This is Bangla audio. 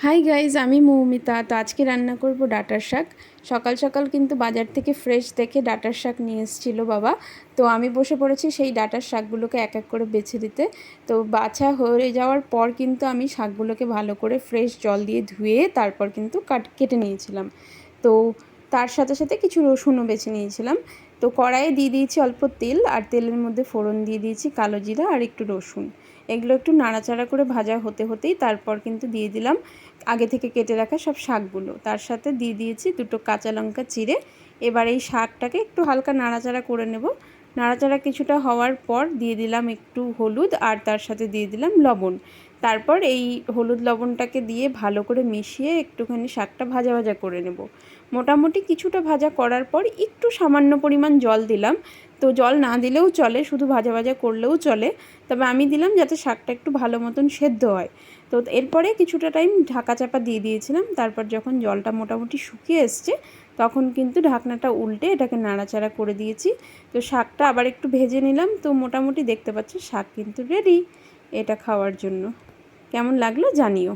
হাই গাইজ, আমি মৌমিতা। তো আজকে রান্না করব ডাঁটার শাক। সকাল সকাল কিন্তু বাজার থেকে ফ্রেশ দেখে ডাঁটার শাক নিয়ে এসেছিলো বাবা। তো আমি বসে পড়েছি সেই ডাঁটার শাকগুলোকে এক এক করে বেছে দিতে। তো বাছা হয়ে যাওয়ার পর কিন্তু আমি শাকগুলোকে ভালো করে ফ্রেশ জল দিয়ে ধুয়ে তারপর কিন্তু কেটে নিয়েছিলাম। তো তার সাথে সাথে কিছু রসুনও বেছে নিয়েছিলাম। তো কড়াইয়ে দিয়ে দিয়েছি অল্প তেল, আর তেলের মধ্যে ফোড়ন দিয়ে দিয়েছি কালো জিরা আর একটু রসুন। এগুলো একটু নাড়াচাড়া করে ভাজা হতে হতেই তারপর কিন্তু দিয়ে দিলাম আগে থেকে কেটে রাখা সব শাকগুলো। তার সাথে দিয়ে দিয়েছি দুটো কাঁচা লঙ্কা চিড়ে। এবার এই শাকটাকে একটু হালকা নাড়াচাড়া করে নেব। নাড়াচাড়া কিছুটা হওয়ার পর দিয়ে দিলাম একটু হলুদ, আর তার সাথে দিয়ে দিলাম লবণ। তারপর এই হলুদ লবণটাকে দিয়ে ভালো করে মিশিয়ে একটুখানি শাকটা ভাজা ভাজা করে নেব। মোটামুটি কিছুটা ভাজা করার পর একটু সামান্য পরিমাণ জল দিলাম। তো জল না দিলেও চলে, শুধু ভাজা ভাজা করলেও চলে, তবে আমি দিলাম যাতে শাকটা একটু ভালো মতন সেদ্ধ হয়। তো এরপরে কিছুটা টাইম ঢাকা চাপা দিয়ে দিয়েছিলাম। তারপর যখন জলটা মোটামুটি শুকিয়ে এসছে তখন কিন্তু ঢাকনাটা উল্টে এটাকে নাড়াচাড়া করে দিয়েছি। তো শাকটা আবার একটু ভেজে নিলাম। তো মোটামুটি দেখতে পাচ্ছি শাক কিন্তু রেডি এটা খাওয়ার জন্য। কেমন লাগলো জানিও।